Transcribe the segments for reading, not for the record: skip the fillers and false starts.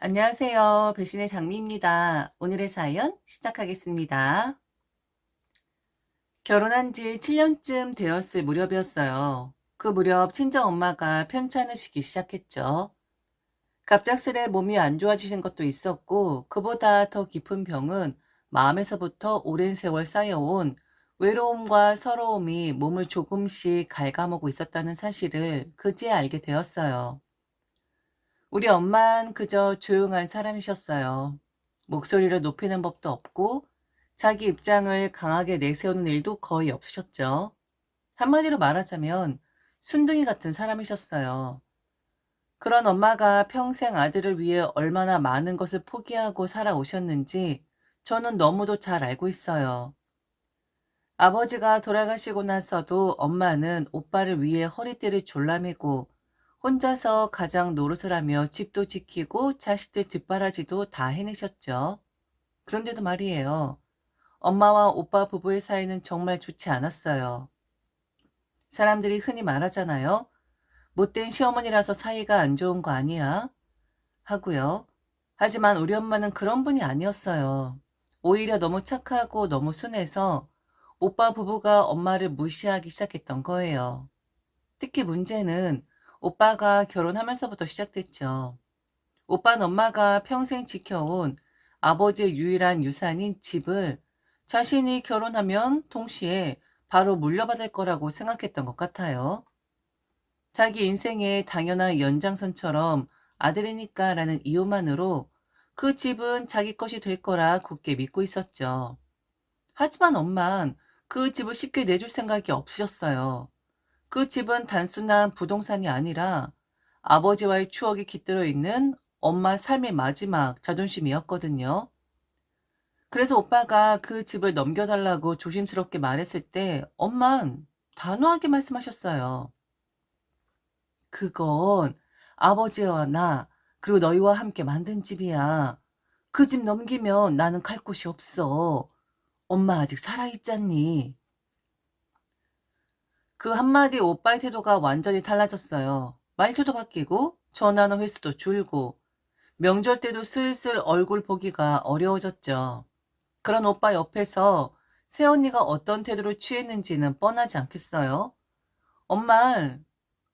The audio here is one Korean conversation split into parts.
안녕하세요. 배신의 장미입니다. 오늘의 사연 시작하겠습니다. 결혼한 지 7년쯤 되었을 무렵이었어요. 그 무렵 친정엄마가 편찮으시기 시작했죠. 갑작스레 몸이 안 좋아지신 것도 있었고, 그보다 더 깊은 병은 마음에서부터 오랜 세월 쌓여온 외로움과 서러움이 몸을 조금씩 갉아먹고 있었다는 사실을 그제야 알게 되었어요. 우리 엄만 그저 조용한 사람이셨어요. 목소리를 높이는 법도 없고 자기 입장을 강하게 내세우는 일도 거의 없으셨죠. 한마디로 말하자면 순둥이 같은 사람이셨어요. 그런 엄마가 평생 아들을 위해 얼마나 많은 것을 포기하고 살아오셨는지 저는 너무도 잘 알고 있어요. 아버지가 돌아가시고 나서도 엄마는 오빠를 위해 허리띠를 졸라매고 혼자서 가장 노릇을 하며 집도 지키고 자식들 뒷바라지도 다 해내셨죠. 그런데도 말이에요. 엄마와 오빠 부부의 사이는 정말 좋지 않았어요. 사람들이 흔히 말하잖아요. 못된 시어머니라서 사이가 안 좋은 거 아니야? 하고요. 하지만 우리 엄마는 그런 분이 아니었어요. 오히려 너무 착하고 너무 순해서 오빠 부부가 엄마를 무시하기 시작했던 거예요. 특히 문제는 오빠가 결혼하면서부터 시작됐죠. 오빠는 엄마가 평생 지켜온 아버지의 유일한 유산인 집을 자신이 결혼하면 동시에 바로 물려받을 거라고 생각했던 것 같아요. 자기 인생의 당연한 연장선처럼 아들이니까라는 이유만으로 그 집은 자기 것이 될 거라 굳게 믿고 있었죠. 하지만 엄만 그 집을 쉽게 내줄 생각이 없으셨어요. 그 집은 단순한 부동산이 아니라 아버지와의 추억이 깃들어 있는 엄마 삶의 마지막 자존심이었거든요. 그래서 오빠가 그 집을 넘겨달라고 조심스럽게 말했을 때 엄만 단호하게 말씀하셨어요. 그건 아버지와 나, 그리고 너희와 함께 만든 집이야. 그 집 넘기면 나는 갈 곳이 없어. 엄마 아직 살아있잖니. 그 한마디 오빠의 태도가 완전히 달라졌어요. 말투도 바뀌고 전화는 횟수도 줄고 명절 때도 슬슬 얼굴 보기가 어려워졌죠. 그런 오빠 옆에서 새언니가 어떤 태도를 취했는지는 뻔하지 않겠어요? 엄마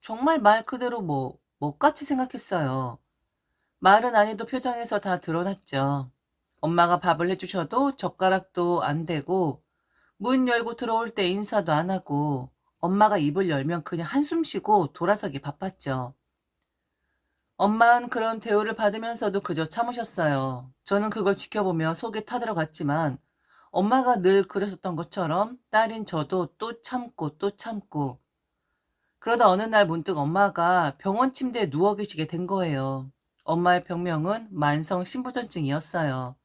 정말 말 그대로 못같이 생각했어요. 말은 안 해도 표정에서 다 드러났죠. 엄마가 밥을 해주셔도 젓가락도 안 대고 문 열고 들어올 때 인사도 안 하고 엄마가 입을 열면 그냥 한숨 쉬고 돌아서기 바빴죠. 엄마는 그런 대우를 받으면서도 그저 참으셨어요. 저는 그걸 지켜보며 속이 타들어갔지만 엄마가 늘 그러셨던 것처럼 딸인 저도 또 참고 또 참고 그러다 어느 날 문득 엄마가 병원 침대에 누워 계시게 된 거예요. 엄마의 병명은 만성 신부전증이었어요.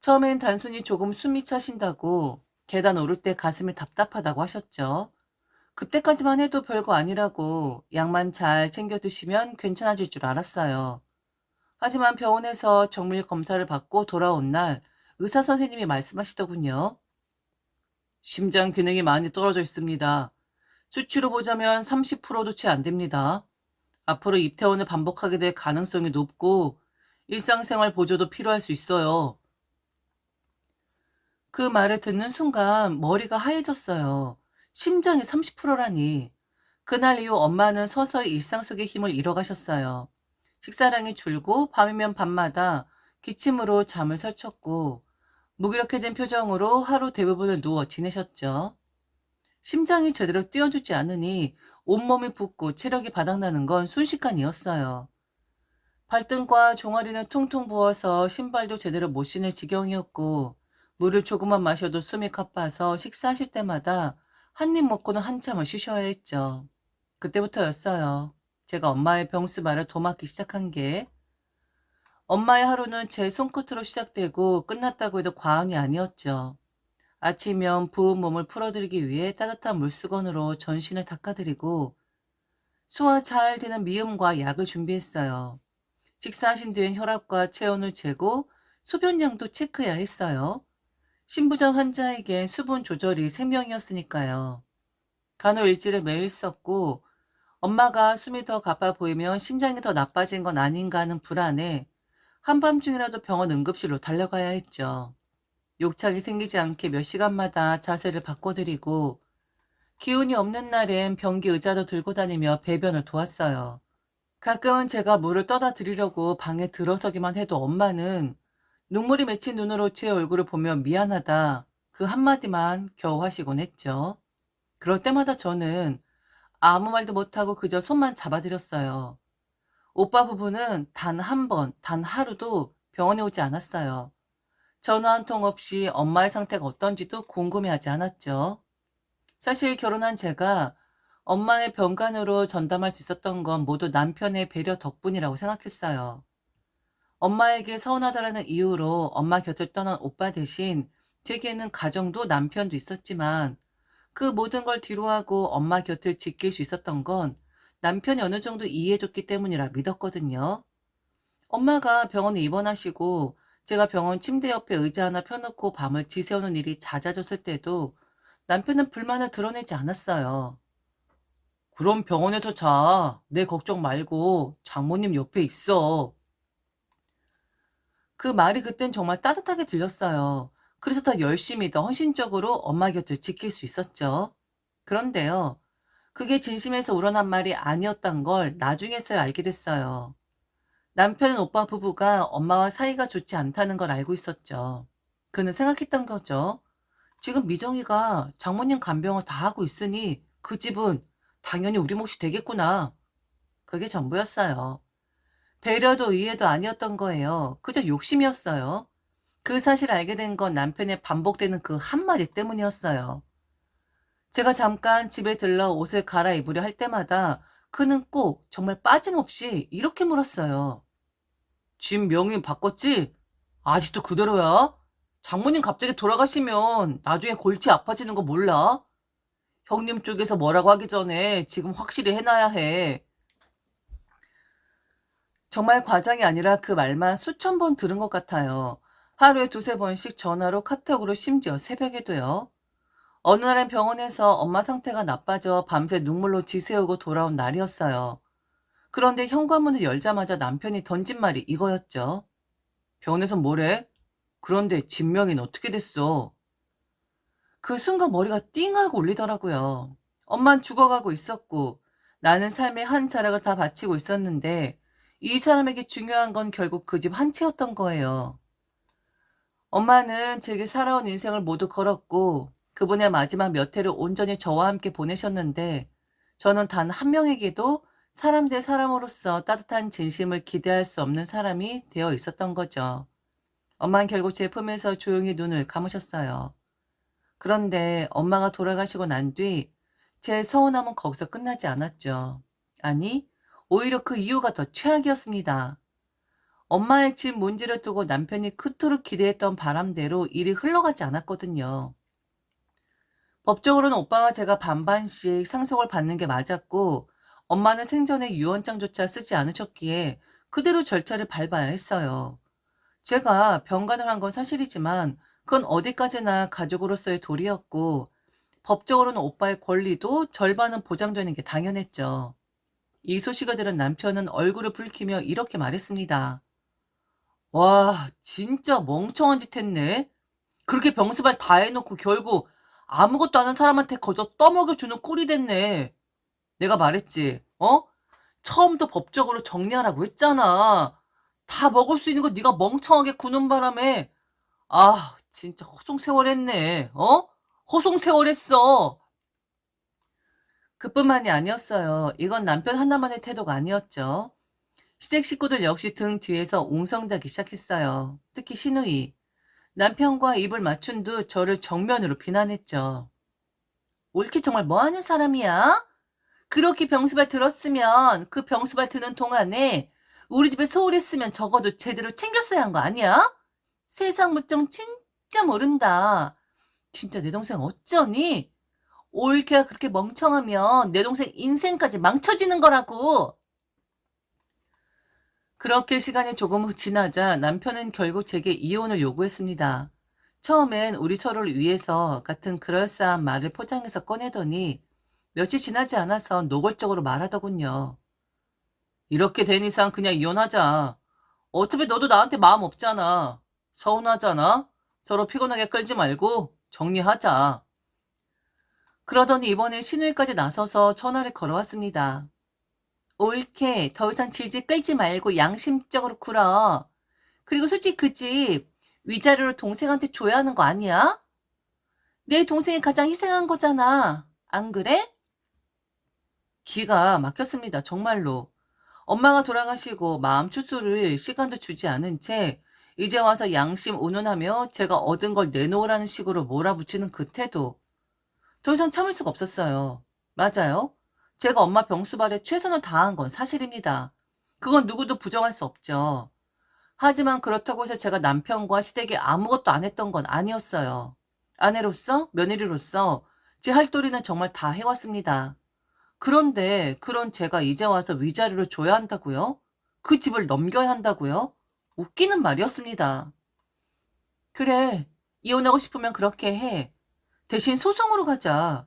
처음엔 단순히 조금 숨이 차신다고 계단 오를 때 가슴이 답답하다고 하셨죠. 그때까지만 해도 별거 아니라고 약만 잘 챙겨 드시면 괜찮아질 줄 알았어요. 하지만 병원에서 정밀 검사를 받고 돌아온 날 의사 선생님이 말씀하시더군요. 심장 기능이 많이 떨어져 있습니다. 수치로 보자면 30%도 채 안 됩니다. 앞으로 입퇴원을 반복하게 될 가능성이 높고 일상생활 보조도 필요할 수 있어요. 그 말을 듣는 순간 머리가 하얘졌어요. 심장이 30%라니. 그날 이후 엄마는 서서히 일상 속의 힘을 잃어가셨어요. 식사량이 줄고 밤이면 밤마다 기침으로 잠을 설쳤고 무기력해진 표정으로 하루 대부분을 누워 지내셨죠. 심장이 제대로 뛰어주지 않으니 온몸이 붓고 체력이 바닥나는 건 순식간이었어요. 발등과 종아리는 퉁퉁 부어서 신발도 제대로 못 신을 지경이었고 물을 조금만 마셔도 숨이 가빠서 식사하실 때마다 한 입 먹고는 한참을 쉬셔야 했죠. 그때부터였어요. 제가 엄마의 병수말을 도맡기 시작한 게 엄마의 하루는 제 손끝으로 시작되고 끝났다고 해도 과언이 아니었죠. 아침이면 부은 몸을 풀어드리기 위해 따뜻한 물수건으로 전신을 닦아드리고 소화 잘 되는 미음과 약을 준비했어요. 식사하신 뒤엔 혈압과 체온을 재고 소변량도 체크해야 했어요. 신부전 환자에겐 수분 조절이 생명이었으니까요. 간호일지를 매일 썼고 엄마가 숨이 더 가빠 보이면 심장이 더 나빠진 건 아닌가 하는 불안에 한밤중이라도 병원 응급실로 달려가야 했죠. 욕창이 생기지 않게 몇 시간마다 자세를 바꿔드리고 기운이 없는 날엔 변기 의자도 들고 다니며 배변을 도왔어요. 가끔은 제가 물을 떠다 드리려고 방에 들어서기만 해도 엄마는 눈물이 맺힌 눈으로 제 얼굴을 보며 미안하다 그 한마디만 겨우 하시곤 했죠. 그럴 때마다 저는 아무 말도 못하고 그저 손만 잡아드렸어요. 오빠 부부는 단 한 번, 단 하루도 병원에 오지 않았어요. 전화 한 통 없이 엄마의 상태가 어떤지도 궁금해하지 않았죠. 사실 결혼한 제가 엄마의 병간호로 전담할 수 있었던 건 모두 남편의 배려 덕분이라고 생각했어요. 엄마에게 서운하다라는 이유로 엄마 곁을 떠난 오빠 대신 제게는 가정도 남편도 있었지만 그 모든 걸 뒤로하고 엄마 곁을 지킬 수 있었던 건 남편이 어느 정도 이해해줬기 때문이라 믿었거든요. 엄마가 병원에 입원하시고 제가 병원 침대 옆에 의자 하나 펴놓고 밤을 지새우는 일이 잦아졌을 때도 남편은 불만을 드러내지 않았어요. 그럼 병원에서 자. 내 걱정 말고 장모님 옆에 있어. 그 말이 그땐 정말 따뜻하게 들렸어요. 그래서 더 열심히 더 헌신적으로 엄마 곁을 지킬 수 있었죠. 그런데요. 그게 진심에서 우러난 말이 아니었던 걸 나중에서야 알게 됐어요. 남편 오빠 부부가 엄마와 사이가 좋지 않다는 걸 알고 있었죠. 그는 생각했던 거죠. 지금 미정이가 장모님 간병을 다 하고 있으니 그 집은 당연히 우리 몫이 되겠구나. 그게 전부였어요. 배려도 이해도 아니었던 거예요. 그저 욕심이었어요. 그 사실 알게 된 건 남편의 반복되는 그 한마디 때문이었어요. 제가 잠깐 집에 들러 옷을 갈아입으려 할 때마다 그는 꼭 정말 빠짐없이 이렇게 물었어요. 집 명의 바꿨지? 아직도 그대로야? 장모님 갑자기 돌아가시면 나중에 골치 아파지는 거 몰라? 형님 쪽에서 뭐라고 하기 전에 지금 확실히 해놔야 해. 정말 과장이 아니라 그 말만 수천 번 들은 것 같아요. 하루에 두세 번씩 전화로 카톡으로 심지어 새벽에도요. 어느 날엔 병원에서 엄마 상태가 나빠져 밤새 눈물로 지새우고 돌아온 날이었어요. 그런데 현관문을 열자마자 남편이 던진 말이 이거였죠. 병원에서 뭐래? 그런데 진명이는 어떻게 됐어? 그 순간 머리가 띵하고 울리더라고요. 엄만 죽어가고 있었고 나는 삶의 한 자락을 다 바치고 있었는데 이 사람에게 중요한 건 결국 그 집 한 채였던 거예요. 엄마는 제게 살아온 인생을 모두 걸었고 그분의 마지막 몇 해를 온전히 저와 함께 보내셨는데 저는 단 한 명에게도 사람 대 사람으로서 따뜻한 진심을 기대할 수 없는 사람이 되어 있었던 거죠. 엄마는 결국 제 품에서 조용히 눈을 감으셨어요. 그런데 엄마가 돌아가시고 난 뒤 제 서운함은 거기서 끝나지 않았죠. 아니, 오히려 그 이유가 더 최악이었습니다. 엄마의 집 문제를 두고 남편이 그토록 기대했던 바람대로 일이 흘러가지 않았거든요. 법적으로는 오빠와 제가 반반씩 상속을 받는 게 맞았고 엄마는 생전에 유언장조차 쓰지 않으셨기에 그대로 절차를 밟아야 했어요. 제가 병간을 한 건 사실이지만 그건 어디까지나 가족으로서의 도리였고 법적으로는 오빠의 권리도 절반은 보장되는 게 당연했죠. 이 소식을 들은 남편은 얼굴을 붉히며 이렇게 말했습니다. 와, 진짜 멍청한 짓 했네. 그렇게 병수발 다 해놓고 결국 아무것도 아는 사람한테 거저 떠먹여주는 꼴이 됐네. 내가 말했지, 어? 처음부터 법적으로 정리하라고 했잖아. 다 먹을 수 있는 거 네가 멍청하게 구는 바람에 아, 진짜 허송세월했네. 어? 허송세월했어. 그뿐만이 아니었어요. 이건 남편 하나만의 태도가 아니었죠. 시댁 식구들 역시 등 뒤에서 웅성대기 시작했어요. 특히 시누이. 남편과 입을 맞춘 듯 저를 정면으로 비난했죠. 올케 정말 뭐하는 사람이야? 그렇게 병수발 들었으면 그 병수발 드는 동안에 우리 집에 소홀했으면 적어도 제대로 챙겼어야 한 거 아니야? 세상 물정 진짜 모른다. 진짜 내 동생 어쩌니? 올케가 그렇게 멍청하면 내 동생 인생까지 망쳐지는 거라고. 그렇게 시간이 조금 지나자 남편은 결국 제게 이혼을 요구했습니다. 처음엔 우리 서로를 위해서 같은 그럴싸한 말을 포장해서 꺼내더니 며칠 지나지 않아서 노골적으로 말하더군요. 이렇게 된 이상 그냥 이혼하자. 어차피 너도 나한테 마음 없잖아. 서운하잖아. 서로 피곤하게 끌지 말고 정리하자. 그러더니 이번에 신우이까지 나서서 전화를 걸어왔습니다. 옳게 더 이상 질질 끌지 말고 양심적으로 굴어. 그리고 솔직히 그 집 위자료를 동생한테 줘야 하는 거 아니야? 내 동생이 가장 희생한 거잖아. 안 그래? 기가 막혔습니다. 정말로. 엄마가 돌아가시고 마음 추스를 시간도 주지 않은 채 이제 와서 양심 운운하며 제가 얻은 걸 내놓으라는 식으로 몰아붙이는 그 태도. 더 이상 참을 수가 없었어요. 맞아요. 제가 엄마 병수발에 최선을 다한 건 사실입니다. 그건 누구도 부정할 수 없죠. 하지만 그렇다고 해서 제가 남편과 시댁에 아무것도 안 했던 건 아니었어요. 아내로서, 며느리로서 제 할 도리는 정말 다 해왔습니다. 그런데 그런 제가 이제 와서 위자료를 줘야 한다고요? 그 집을 넘겨야 한다고요? 웃기는 말이었습니다. 그래, 이혼하고 싶으면 그렇게 해. 대신 소송으로 가자.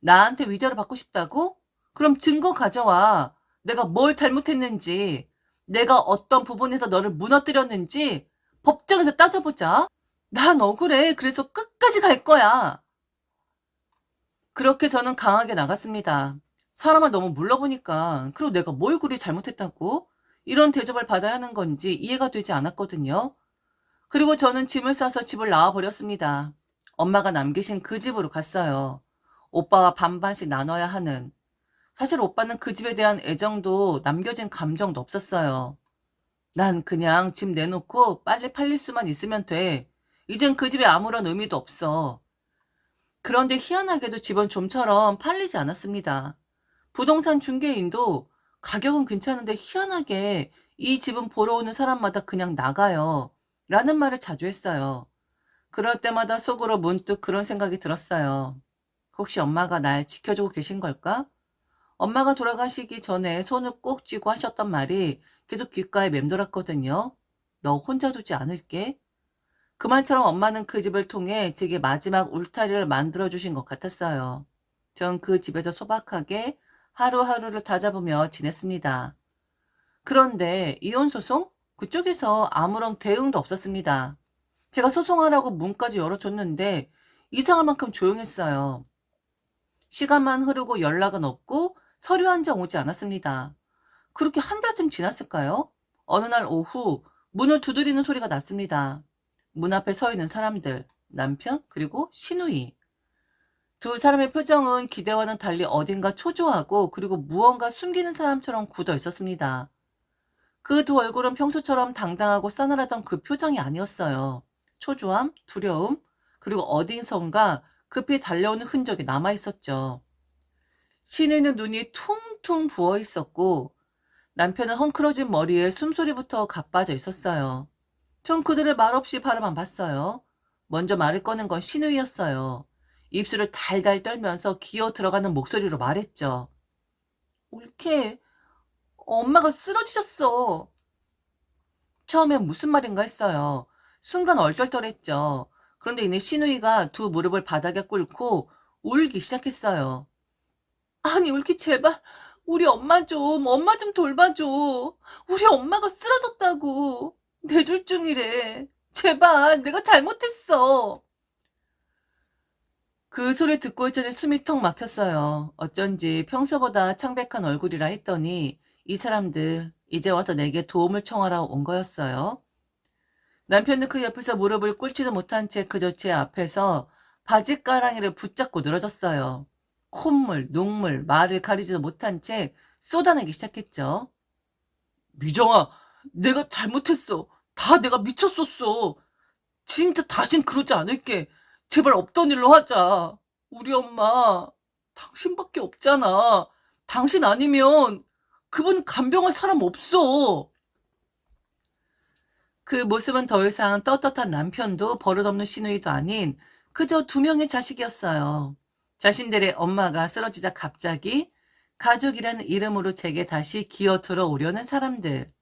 나한테 위자료 받고 싶다고? 그럼 증거 가져와. 내가 뭘 잘못했는지, 내가 어떤 부분에서 너를 무너뜨렸는지 법정에서 따져보자. 난 억울해. 그래서 끝까지 갈 거야. 그렇게 저는 강하게 나갔습니다. 사람을 너무 물러보니까, 그리고 내가 뭘 그리 잘못했다고? 이런 대접을 받아야 하는 건지 이해가 되지 않았거든요. 그리고 저는 짐을 싸서 집을 나와버렸습니다. 엄마가 남기신 그 집으로 갔어요. 오빠와 반반씩 나눠야 하는. 사실 오빠는 그 집에 대한 애정도 남겨진 감정도 없었어요. 난 그냥 집 내놓고 빨리 팔릴 수만 있으면 돼. 이젠 그 집에 아무런 의미도 없어. 그런데 희한하게도 집은 좀처럼 팔리지 않았습니다. 부동산 중개인도 가격은 괜찮은데 희한하게 이 집은 보러 오는 사람마다 그냥 나가요. 라는 말을 자주 했어요. 그럴 때마다 속으로 문득 그런 생각이 들었어요. 혹시 엄마가 날 지켜주고 계신 걸까? 엄마가 돌아가시기 전에 손을 꼭 쥐고 하셨던 말이 계속 귓가에 맴돌았거든요. 너 혼자 두지 않을게. 그 말처럼 엄마는 그 집을 통해 제게 마지막 울타리를 만들어주신 것 같았어요. 전 그 집에서 소박하게 하루하루를 다잡으며 지냈습니다. 그런데 이혼소송? 그쪽에서 아무런 대응도 없었습니다. 제가 소송하라고 문까지 열어줬는데 이상할 만큼 조용했어요. 시간만 흐르고 연락은 없고 서류 한 장 오지 않았습니다. 그렇게 한 달쯤 지났을까요? 어느 날 오후 문을 두드리는 소리가 났습니다. 문 앞에 서 있는 사람들, 남편, 그리고 시누이. 두 사람의 표정은 기대와는 달리 어딘가 초조하고 그리고 무언가 숨기는 사람처럼 굳어 있었습니다. 그 두 얼굴은 평소처럼 당당하고 싸늘하던 그 표정이 아니었어요. 초조함, 두려움, 그리고 어딘선가 급히 달려오는 흔적이 남아있었죠. 신우이는 눈이 퉁퉁 부어 있었고 남편은 헝클어진 머리에 숨소리부터 가빠져 있었어요. 전 그들을 말없이 바라만 봤어요. 먼저 말을 꺼낸 건 신우이였어요. 입술을 달달 떨면서 기어 들어가는 목소리로 말했죠. 옳게 엄마가 쓰러지셨어. 처음엔 무슨 말인가 했어요. 순간 얼떨떨했죠. 그런데 이내 신우이가 두 무릎을 바닥에 꿇고 울기 시작했어요. 아니, 옳게 제발 엄마 좀 돌봐줘. 우리 엄마가 쓰러졌다고. 뇌졸중이래. 제발 내가 잘못했어. 그 소리 듣고 있자니 숨이 턱 막혔어요. 어쩐지 평소보다 창백한 얼굴이라 했더니 이 사람들 이제 와서 내게 도움을 청하러 온 거였어요. 남편은 그 옆에서 무릎을 꿇지도 못한 채 그저 제 앞에서 바짓가랑이를 붙잡고 늘어졌어요. 콧물, 눈물, 말을 가리지도 못한 채 쏟아내기 시작했죠. 미정아, 내가 잘못했어. 다 내가 미쳤었어. 진짜 다신 그러지 않을게. 제발 없던 일로 하자. 우리 엄마, 당신밖에 없잖아. 당신 아니면 그분 간병할 사람 없어. 그 모습은 더 이상 떳떳한 남편도 버릇없는 시누이도 아닌 그저 두 명의 자식이었어요. 자신들의 엄마가 쓰러지자 갑자기 가족이라는 이름으로 제게 다시 기어 들어오려는 사람들.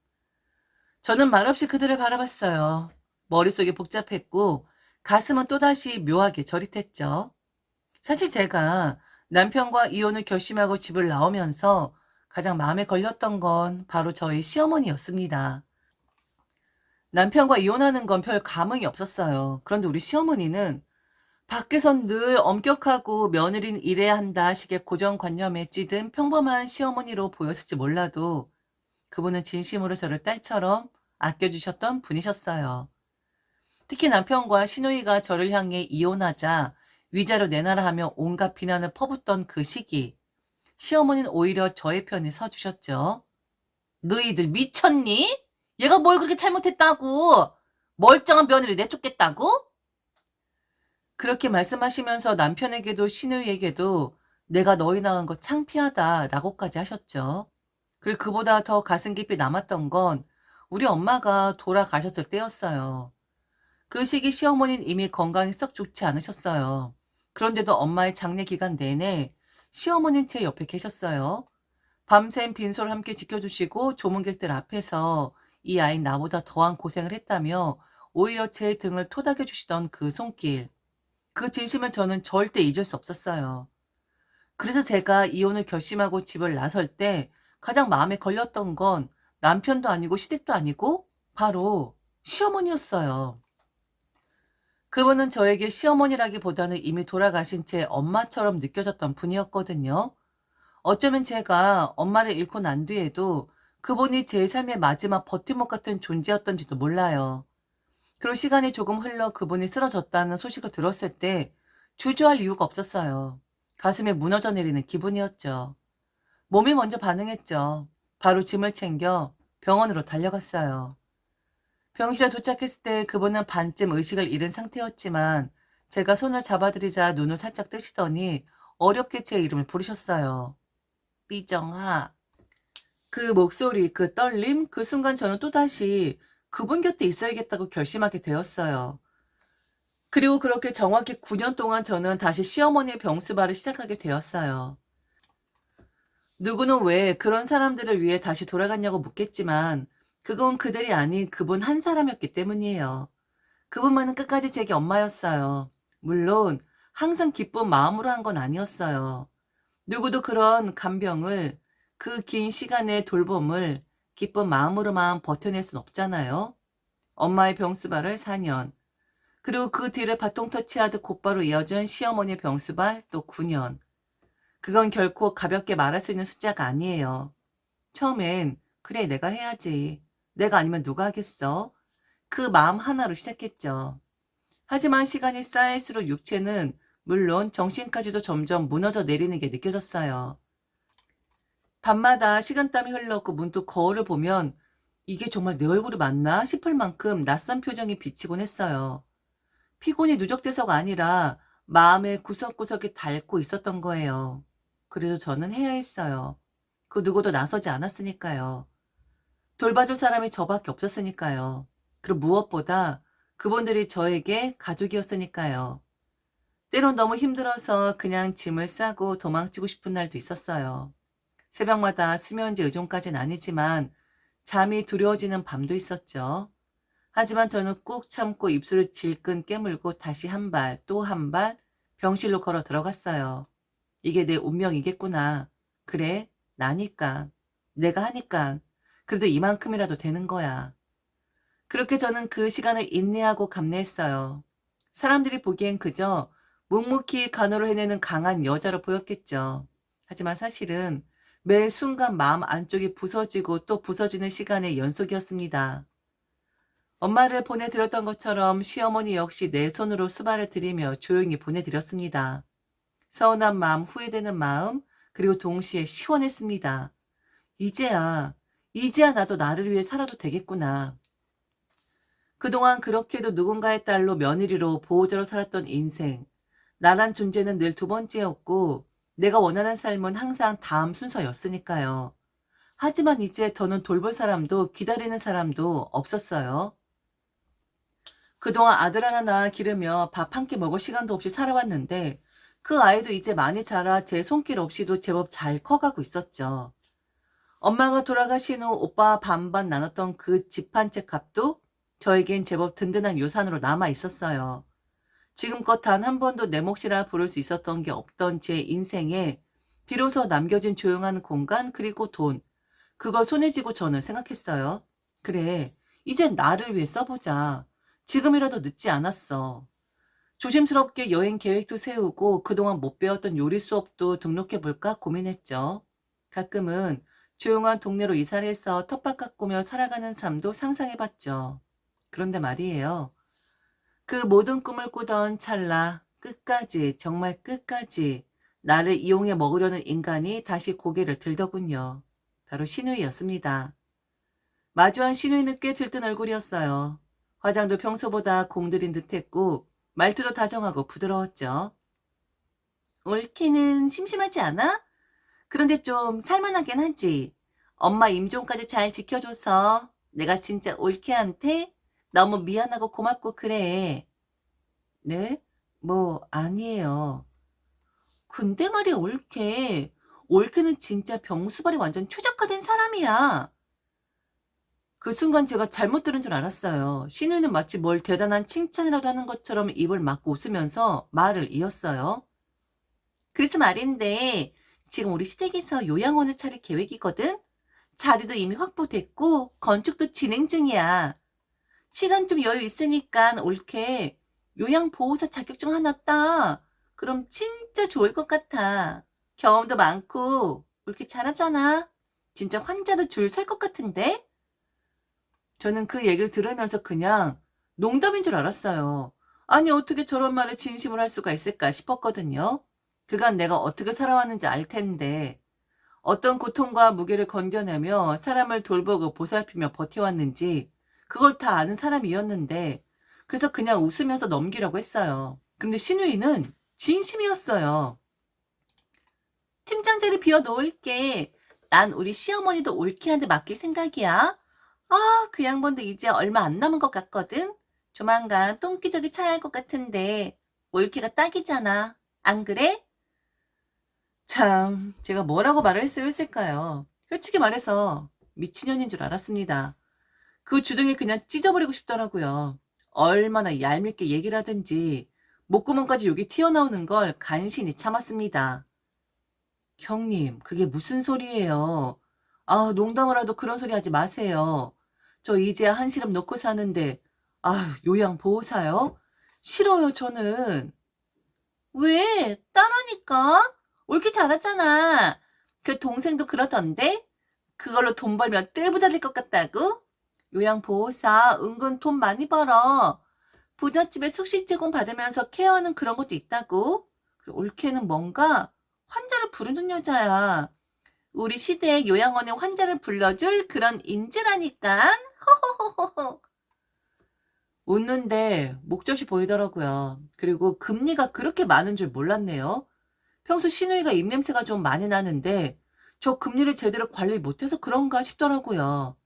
저는 말없이 그들을 바라봤어요. 머릿속이 복잡했고 가슴은 또다시 묘하게 저릿했죠. 사실 제가 남편과 이혼을 결심하고 집을 나오면서 가장 마음에 걸렸던 건 바로 저희 시어머니였습니다. 남편과 이혼하는 건 별 감흥이 없었어요. 그런데 우리 시어머니는 밖에선 늘 엄격하고 며느리는 이래야 한다 식의 고정관념에 찌든 평범한 시어머니로 보였을지 몰라도 그분은 진심으로 저를 딸처럼 아껴주셨던 분이셨어요. 특히 남편과 시누이가 저를 향해 이혼하자 위자료 내놔라 하며 온갖 비난을 퍼붓던 그 시기, 시어머니는 오히려 저의 편에 서주셨죠. 너희들 미쳤니? 얘가 뭘 그렇게 잘못했다고? 멀쩡한 며느리 내쫓겠다고? 그렇게 말씀하시면서 남편에게도 시누이에게도 내가 너희 낳은 거 창피하다라고까지 하셨죠. 그리고 그보다 더 가슴 깊이 남았던 건 우리 엄마가 돌아가셨을 때였어요. 그 시기 시어머니는 이미 건강이 썩 좋지 않으셨어요. 그런데도 엄마의 장례 기간 내내 시어머니는 제 옆에 계셨어요. 밤샘 빈소를 함께 지켜주시고 조문객들 앞에서 이 아이 나보다 더한 고생을 했다며 오히려 제 등을 토닥여 주시던 그 손길. 그 진심을 저는 절대 잊을 수 없었어요. 그래서 제가 이혼을 결심하고 집을 나설 때 가장 마음에 걸렸던 건 남편도 아니고 시댁도 아니고 바로 시어머니였어요. 그분은 저에게 시어머니라기보다는 이미 돌아가신 제 엄마처럼 느껴졌던 분이었거든요. 어쩌면 제가 엄마를 잃고 난 뒤에도 그분이 제 삶의 마지막 버팀목 같은 존재였던지도 몰라요. 그리고 시간이 조금 흘러 그분이 쓰러졌다는 소식을 들었을 때 주저할 이유가 없었어요. 가슴에 무너져 내리는 기분이었죠. 몸이 먼저 반응했죠. 바로 짐을 챙겨 병원으로 달려갔어요. 병실에 도착했을 때 그분은 반쯤 의식을 잃은 상태였지만 제가 손을 잡아드리자 눈을 살짝 뜨시더니 어렵게 제 이름을 부르셨어요. 삐정아. 그 목소리, 그 떨림, 그 순간 저는 또다시 그분 곁에 있어야겠다고 결심하게 되었어요. 그리고 그렇게 정확히 9년 동안 저는 다시 시어머니의 병수발을 시작하게 되었어요. 누구는 왜 그런 사람들을 위해 다시 돌아갔냐고 묻겠지만 그건 그들이 아닌 그분 한 사람이었기 때문이에요. 그분만은 끝까지 제게 엄마였어요. 물론 항상 기쁜 마음으로 한 건 아니었어요. 누구도 그런 간병을, 그 긴 시간의 돌봄을 기쁜 마음으로만 버텨낼 순 없잖아요. 엄마의 병수발을 4년, 그리고 그 뒤를 바통 터치하듯 곧바로 이어진 시어머니의 병수발 또 9년. 그건 결코 가볍게 말할 수 있는 숫자가 아니에요. 처음엔 그래 내가 해야지. 내가 아니면 누가 하겠어? 그 마음 하나로 시작했죠. 하지만 시간이 쌓일수록 육체는 물론 정신까지도 점점 무너져 내리는 게 느껴졌어요. 밤마다 식은땀이 흘렀고 문득 거울을 보면 이게 정말 내 얼굴이 맞나 싶을 만큼 낯선 표정이 비치곤 했어요. 피곤이 누적돼서가 아니라 마음의 구석구석에 닳고 있었던 거예요. 그래도 저는 해야 했어요. 그 누구도 나서지 않았으니까요. 돌봐줄 사람이 저밖에 없었으니까요. 그리고 무엇보다 그분들이 저에게 가족이었으니까요. 때론 너무 힘들어서 그냥 짐을 싸고 도망치고 싶은 날도 있었어요. 새벽마다 수면제 의존까지는 아니지만 잠이 두려워지는 밤도 있었죠. 하지만 저는 꾹 참고 입술을 질끈 깨물고 다시 한 발, 또 한 발 병실로 걸어 들어갔어요. 이게 내 운명이겠구나. 그래, 나니까. 내가 하니까. 그래도 이만큼이라도 되는 거야. 그렇게 저는 그 시간을 인내하고 감내했어요. 사람들이 보기엔 그저 묵묵히 간호를 해내는 강한 여자로 보였겠죠. 하지만 사실은 매 순간 마음 안쪽이 부서지고 또 부서지는 시간의 연속이었습니다. 엄마를 보내드렸던 것처럼 시어머니 역시 내 손으로 수발을 들이며 조용히 보내드렸습니다. 서운한 마음, 후회되는 마음, 그리고 동시에 시원했습니다. 이제야, 이제야 나도 나를 위해 살아도 되겠구나. 그동안 그렇게도 누군가의 딸로 며느리로 보호자로 살았던 인생. 나란 존재는 늘 두 번째였고 내가 원하는 삶은 항상 다음 순서였으니까요. 하지만 이제 더는 돌볼 사람도 기다리는 사람도 없었어요. 그동안 아들 하나 낳아 기르며 밥 한 끼 먹을 시간도 없이 살아왔는데 그 아이도 이제 많이 자라 제 손길 없이도 제법 잘 커가고 있었죠. 엄마가 돌아가신 후 오빠와 반반 나눴던 그 집 한 채 값도 저에겐 제법 든든한 유산으로 남아 있었어요. 지금껏 단 한 번도 내 몫이라 부를 수 있었던 게 없던 제 인생에 비로소 남겨진 조용한 공간 그리고 돈. 그걸 손에 쥐고 저는 생각했어요. 그래, 이젠 나를 위해 써보자. 지금이라도 늦지 않았어. 조심스럽게 여행 계획도 세우고 그동안 못 배웠던 요리 수업도 등록해볼까 고민했죠. 가끔은 조용한 동네로 이사를 해서 텃밭 가꾸며 살아가는 삶도 상상해봤죠. 그런데 말이에요. 그 모든 꿈을 꾸던 찰나 끝까지 정말 끝까지 나를 이용해 먹으려는 인간이 다시 고개를 들더군요. 바로 신우이였습니다. 마주한 신우이는 꽤 들뜬 얼굴이었어요. 화장도 평소보다 공들인 듯했고 말투도 다정하고 부드러웠죠. 올케는 심심하지 않아? 그런데 좀 살만하긴 하지. 엄마 임종까지 잘 지켜줘서 내가 진짜 올케한테 너무 미안하고 고맙고 그래. 네? 뭐 아니에요. 근데 말이야 올케. 올케는 진짜 병수발이 완전 최적화된 사람이야. 그 순간 제가 잘못 들은 줄 알았어요. 신우는 마치 뭘 대단한 칭찬이라도 하는 것처럼 입을 막고 웃으면서 말을 이었어요. 그래서 말인데 지금 우리 시댁에서 요양원을 차릴 계획이거든? 자리도 이미 확보됐고 건축도 진행 중이야. 시간 좀 여유 있으니까 올케 요양보호사 자격증 하나 따. 그럼 진짜 좋을 것 같아. 경험도 많고 올케 잘하잖아. 진짜 환자도 줄 설 것 같은데? 저는 그 얘기를 들으면서 그냥 농담인 줄 알았어요. 아니, 어떻게 저런 말에 진심을 할 수가 있을까 싶었거든요. 그간 내가 어떻게 살아왔는지 알 텐데, 어떤 고통과 무게를 건겨내며 사람을 돌보고 보살피며 버텨왔는지, 그걸 다 아는 사람이었는데, 그래서 그냥 웃으면서 넘기려고 했어요. 근데 신우이는 진심이었어요. 팀장 자리 비워 놓을게. 난 우리 시어머니도 올케한테 맡길 생각이야. 아, 그 양반도 이제 얼마 안 남은 것 같거든? 조만간 똥기저귀 차야 할 것 같은데, 올케가 딱이잖아. 안 그래? 참, 제가 뭐라고 말을 했어야 했을까요? 솔직히 말해서 미친년인 줄 알았습니다. 그 주둥이를 그냥 찢어버리고 싶더라고요. 얼마나 얄밉게 얘기를 하든지, 목구멍까지 욕이 튀어나오는 걸 간신히 참았습니다. 형님, 그게 무슨 소리예요? 아, 농담을 해도 그런 소리 하지 마세요. 저 이제 한시름 놓고 사는데, 아, 요양보호사요? 싫어요, 저는. 왜? 따라니까? 옳게 잘하잖아. 그 동생도 그러던데? 그걸로 돈 벌면 떼부자될 것 같다고? 요양보호사 은근 돈 많이 벌어. 부잣집에 숙식 제공 받으면서 케어하는 그런 것도 있다고? 그리고 올케는 뭔가 환자를 부르는 여자야. 우리 시대의 요양원에 환자를 불러줄 그런 인재라니까. 웃는데 목젖이 보이더라고요. 그리고 금리가 그렇게 많은 줄 몰랐네요. 평소 신우이가 입냄새가 좀 많이 나는데 저 금리를 제대로 관리 못해서 그런가 싶더라고요.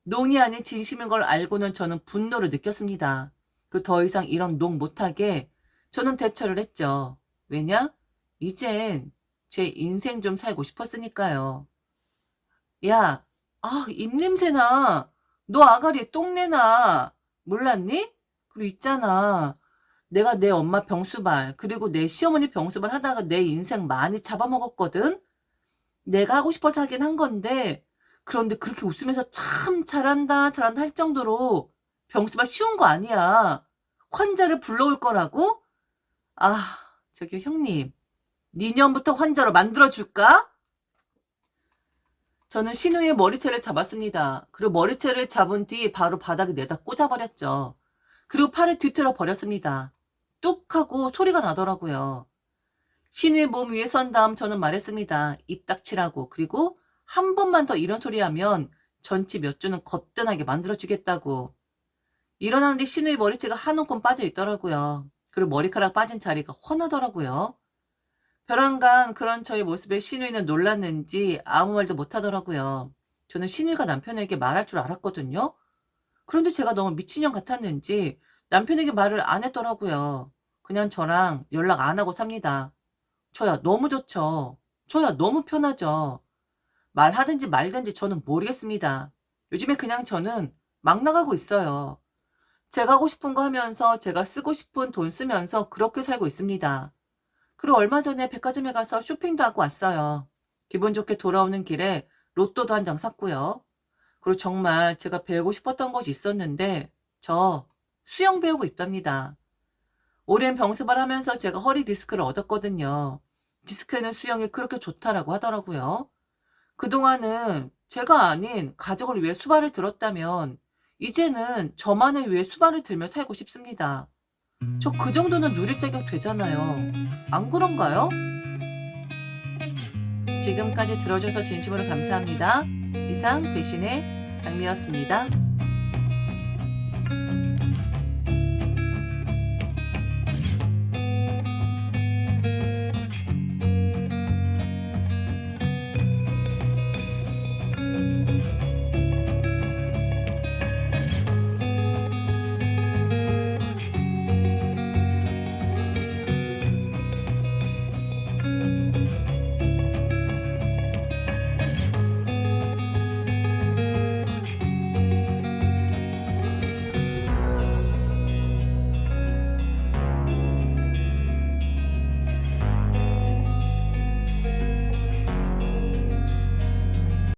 농이 아닌 진심인 걸 알고는 저는 분노를 느꼈습니다. 그 더 이상 이런 농 못하게 저는 대처를 했죠. 왜냐? 이젠 제 인생 좀 살고 싶었으니까요. 야, 아, 입냄새나. 너 아가리에 똥내나. 몰랐니? 그리고 있잖아. 내가 내 엄마 병수발, 그리고 내 시어머니 병수발 하다가 내 인생 많이 잡아먹었거든? 내가 하고 싶어서 하긴 한 건데, 그런데 그렇게 웃으면서 참 잘한다, 잘한다 할 정도로 병수발 쉬운 거 아니야. 환자를 불러올 거라고? 아, 저기 형님, 니년부터 환자로 만들어줄까? 저는 신우의 머리채를 잡았습니다. 그리고 머리채를 잡은 뒤 바로 바닥에 내다 꽂아버렸죠. 그리고 팔을 뒤틀어 버렸습니다. 뚝 하고 소리가 나더라고요. 신우의 몸 위에 선 다음 저는 말했습니다. 입 닥치라고. 그리고 한 번만 더 이런 소리 하면 전치 몇 주는 거뜬하게 만들어주겠다고. 일어나는데 신우의 머리채가 한 움큼 빠져 있더라고요. 그리고 머리카락 빠진 자리가 훤하더라고요. 벼랑간 그런 저의 모습에 신우이는 놀랐는지 아무 말도 못하더라고요. 저는 신우이가 남편에게 말할 줄 알았거든요. 그런데 제가 너무 미친년 같았는지 남편에게 말을 안 했더라고요. 그냥 저랑 연락 안 하고 삽니다. 저야 너무 좋죠. 저야 너무 편하죠. 말하든지 말든지 저는 모르겠습니다. 요즘에 그냥 저는 막 나가고 있어요. 제가 하고 싶은 거 하면서 제가 쓰고 싶은 돈 쓰면서 그렇게 살고 있습니다. 그리고 얼마 전에 백화점에 가서 쇼핑도 하고 왔어요. 기분 좋게 돌아오는 길에 로또도 한 장 샀고요. 그리고 정말 제가 배우고 싶었던 것이 있었는데 저 수영 배우고 있답니다. 오랜 병습을 하면서 제가 허리 디스크를 얻었거든요. 디스크에는 수영이 그렇게 좋다라고 하더라고요. 그동안은 제가 아닌 가족을 위해 수발을 들었다면 이제는 저만을 위해 수발을 들며 살고 싶습니다. 저 그 정도는 누릴 자격 되잖아요. 안 그런가요? 지금까지 들어줘서 진심으로 감사합니다. 이상 배신의 장미였습니다.